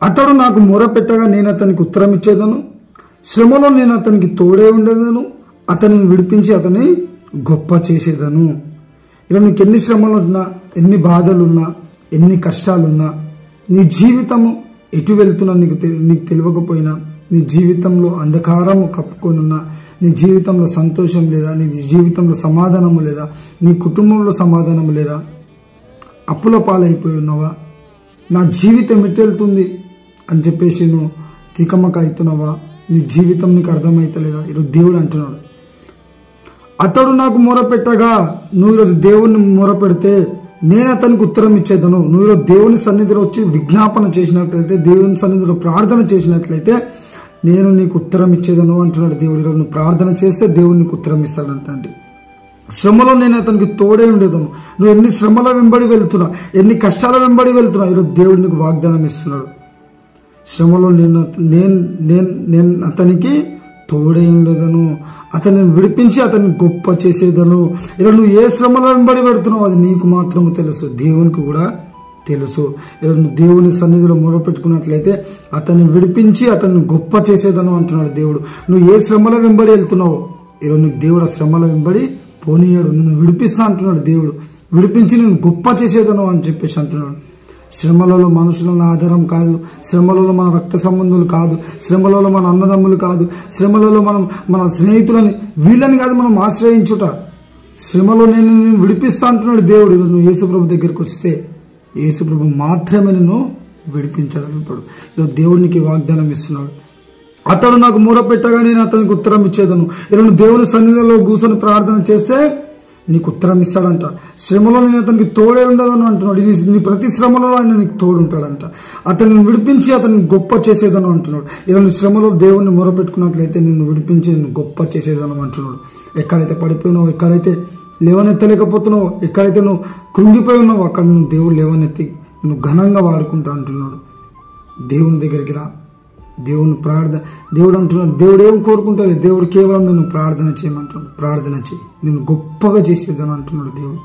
అతడు నాకు మొరపెట్టగా నేను అతనికి ఉత్తరం ఇచ్చేదను, శ్రమలో నేను అతనికి తోడే ఉండేదను, అతనిని విడిపించి అతని గొప్ప చేసేదను. ఇలా నీకు ఎన్ని శ్రమలున్నా, ఎన్ని బాధలున్నా, ఎన్ని కష్టాలున్నా, నీ జీవితము ఎటు వెళ్తున్నా నీకు తెలియకపోయినా, నీ జీవితంలో అంధకారము కప్పుకొనున్నా, నీ జీవితంలో సంతోషం లేదా, నీ జీవితంలో సమాధానము లేదా, నీ కుటుంబంలో సమాధానము లేదా, అప్పుల పాలైపోయి ఉన్నావా, నా జీవితం ఎటు వెళ్తుంది అని చెప్పేసి నువ్వు తికమక అవుతున్నావా, నీ జీవితం నీకు అర్థమవుతలేదా? ఈరోజు దేవుడు అంటున్నాడు, అతడు నాకు మొరపెట్టగా, నువ్వు ఈరోజు దేవుణ్ణి మొరపెడితే నేను అతనికి ఉత్తరం ఇచ్చేదను. నువ్వు ఈరోజు దేవుని సన్నిధిలో వచ్చి విజ్ఞాపన చేసినట్లయితే, దేవుని సన్నిధిలో ప్రార్థన చేసినట్లయితే నేను నీకు ఉత్తరం ఇచ్చేదను అంటున్నాడు దేవుడు. ఈరోజు నువ్వు ప్రార్థన చేస్తే దేవుడు నీకు ఉత్తరం ఇస్తాడంటండి. శ్రమలో నేను అతనికి తోడే ఉండేదను. నువ్వు ఎన్ని శ్రమల వెంబడి వెళ్తున్నా, ఎన్ని కష్టాల వెంబడి వెళ్తున్నా, ఈరోజు దేవుడు నీకు వాగ్దానం ఇస్తున్నాడు. శ్రమలో నేను అతనికి తోడే ఉండేదను, అతనిని విడిపించి అతన్ని గొప్ప చేసేదను. ఇలా నువ్వు ఏ శ్రమల వెంబడి పెడుతున్నావు అది నీకు మాత్రము తెలుసు, దేవునికి కూడా తెలుసు. ఇలా నువ్వు దేవుని సన్నిధిలో మొరపెట్టుకున్నట్లయితే అతన్ని విడిపించి అతన్ని గొప్ప చేసేదను అంటున్నాడు దేవుడు. నువ్వు ఏ శ్రమల వెంబడి వెళ్తున్నావో ఈరోజు నీకు దేవుడు ఆ శ్రమల వెంబడి పోనీయాడు. నిన్ను విడిపిస్తా అంటున్నాడు దేవుడు. విడిపించి నేను గొప్ప చేసేదను అని చెప్పేసి అంటున్నాడు. శ్రమలలో మనుషులను ఆధారం కాదు, శ్రమలలో మన రక్త సంబంధులు కాదు, శ్రమలలో మన అన్నదమ్ములు కాదు, శ్రమలలో మన స్నేహితులని వీళ్ళని కాదు మనం ఆశ్రయించుట. శ్రమలో నేను విడిపిస్తా అంటున్నాడు దేవుడు. నువ్వు యేసుప్రభు దగ్గరికి వస్తే యేసుప్రభు మాత్రమే నిన్ను విడిపించగలుగుతాడు. ఈరోజు దేవునికి వాగ్దానం ఇస్తున్నాడు. అతడు నాకు మొరపెట్టగా నేను అతనికి ఉత్తరం ఇచ్చేదను. ఇలా నువ్వు దేవుని సన్నిధిలో కూర్చొని ప్రార్థన చేస్తే నీకు ఉత్తరం ఇస్తాడంట. శ్రమలో నేను అతనికి తోడే ఉండదను అంటున్నాడు. నీ ప్రతి శ్రమలో ఆయన నీకు తోడు ఉంటాడంట. అతన్ని విడిపించి అతన్ని గొప్ప చేసేదను అంటున్నాడు. ఇలా నువ్వు శ్రమలో దేవుణ్ణి మొరపెట్టుకున్నట్లయితే నిన్ను విడిపించి నిన్ను గొప్ప చేసేదను అంటున్నాడు. ఎక్కడైతే పడిపోయినావు, ఎక్కడైతే లేవనెత్తలేకపోతున్నావు, ఎక్కడైతే నువ్వు కృంగిపోయి ఉన్నావు అక్కడ నువ్వు దేవుడు లేవనెత్తి నువ్వు ఘనంగా వాడుకుంటా అంటున్నాడు. దేవుని దగ్గరికి రా, దేవుని దేవుడు అంటున్నాడు. దేవుడు ఏం కోరుకుంటాడు? దేవుడు కేవలం నిన్ను ప్రార్థన చేయమంటున్నాడు. ప్రార్థన చేయి, నిన్ను గొప్పగా చేసేదని అంటున్నాడు దేవుడు.